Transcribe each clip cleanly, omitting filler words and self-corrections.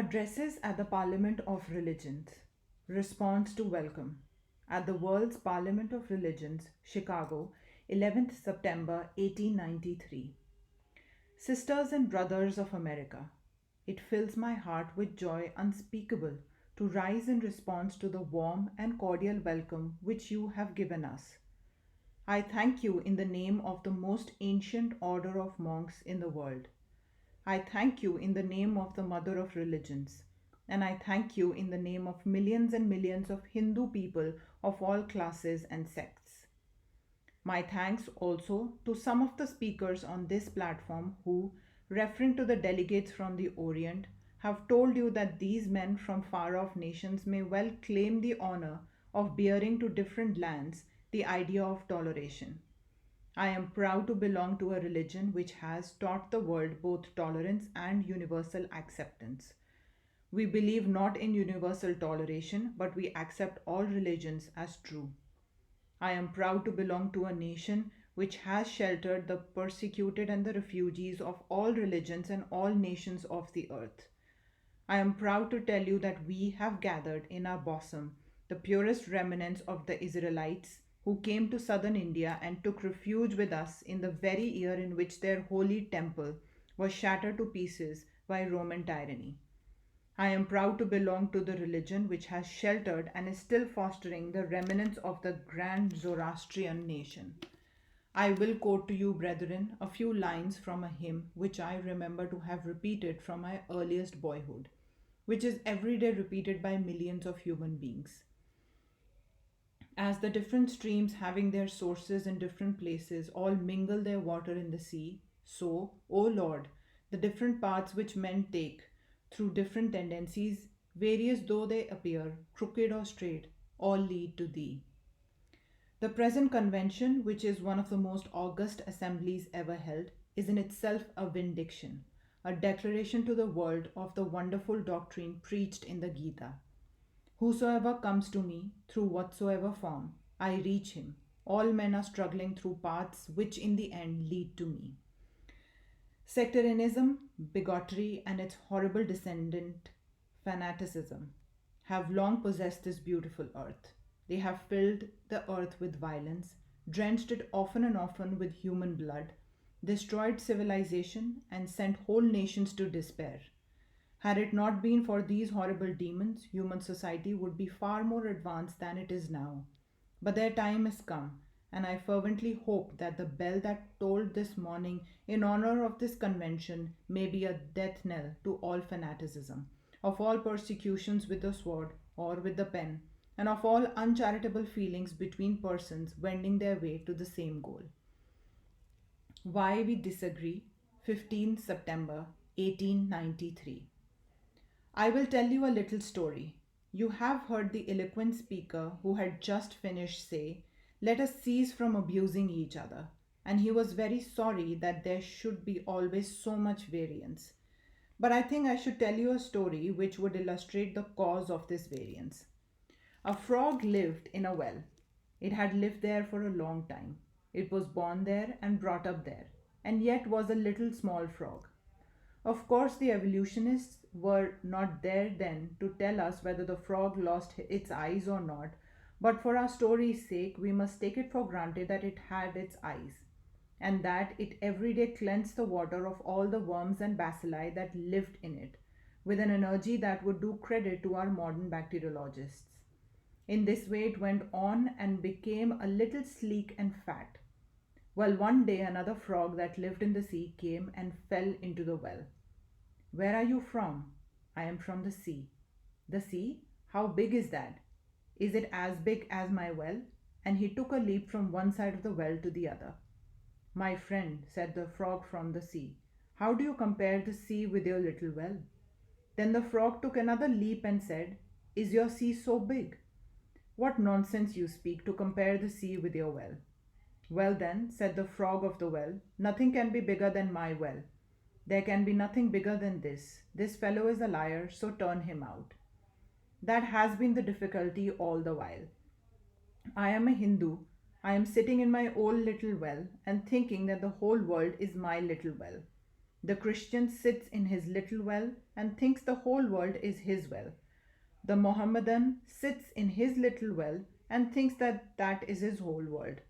Addresses at the Parliament of Religions. Response to Welcome. At the World's Parliament of Religions, Chicago, 11th September 1893. Sisters and brothers of America, it fills my heart with joy unspeakable to rise in response to the warm and cordial welcome which you have given us. I thank you in the name of the most ancient order of monks in the world. I thank you in the name of the Mother of Religions, and I thank you in the name of millions and millions of Hindu people of all classes and sects. My thanks also to some of the speakers on this platform who, referring to the delegates from the Orient, have told you that these men from far off nations may well claim the honor of bearing to different lands the idea of toleration. I am proud to belong to a religion which has taught the world both tolerance and universal acceptance. We believe not in universal toleration, but we accept all religions as true. I am proud to belong to a nation which has sheltered the persecuted and the refugees of all religions and all nations of the earth. I am proud to tell you that we have gathered in our bosom the purest remnants of the Israelites who came to southern India and took refuge with us in the very year in which their holy temple was shattered to pieces by Roman tyranny. I am proud to belong to the religion which has sheltered and is still fostering the remnants of the grand Zoroastrian nation. I will quote to you, brethren, a few lines from a hymn which I remember to have repeated from my earliest boyhood, which is every day repeated by millions of human beings. As the different streams having their sources in different places all mingle their water in the sea, so, O Lord, the different paths which men take through different tendencies, various though they appear, crooked or straight, all lead to Thee. The present convention, which is one of the most august assemblies ever held, is in itself a vindication, a declaration to the world of the wonderful doctrine preached in the Gita. Whosoever comes to me, through whatsoever form, I reach him. All men are struggling through paths which in the end lead to me. Sectarianism, bigotry, and its horrible descendant, fanaticism, have long possessed this beautiful earth. They have filled the earth with violence, drenched it often and often with human blood, destroyed civilization, and sent whole nations to despair. Had it not been for these horrible demons, human society would be far more advanced than it is now. But their time is come, and I fervently hope that the bell that tolled this morning in honor of this convention may be a death knell to all fanaticism, of all persecutions with the sword or with the pen, and of all uncharitable feelings between persons wending their way to the same goal. Why we disagree, 15 September 1893. I will tell you a little story. You have heard the eloquent speaker who had just finished say, "Let us cease from abusing each other." And he was very sorry that there should be always so much variance. But I think I should tell you a story which would illustrate the cause of this variance. A frog lived in a well. It had lived there for a long time. It was born there and brought up there, and yet was a little small frog. Of course, the evolutionists were not there then to tell us whether the frog lost its eyes or not, but for our story's sake, we must take it for granted that it had its eyes, and that it every day cleansed the water of all the worms and bacilli that lived in it, with an energy that would do credit to our modern bacteriologists. In this way, it went on and became a little sleek and fat. Well, one day another frog that lived in the sea came and fell into the well. "Where are you from?" "I am from the sea." "The sea? How big is that?" "Is it as big as my well?" And he took a leap from one side of the well to the other. "My friend," said the frog from the sea, "how do you compare the sea with your little well?" Then the frog took another leap and said, "Is your sea so big?" "What nonsense you speak to compare the sea with your well." "Well then," said the frog of the well, "nothing can be bigger than my well. There can be nothing bigger than this. This fellow is a liar, so turn him out." That has been the difficulty all the while. I am a Hindu. I am sitting in my own little well and thinking that the whole world is my little well. The Christian sits in his little well and thinks the whole world is his well. The Mohammedan sits in his little well and thinks that that is his whole world.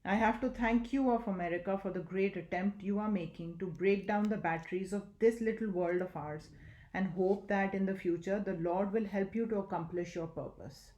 I have to thank you of America for the great attempt you are making to break down the batteries of this little world of ours and hope that in the future the Lord will help you to accomplish your purpose.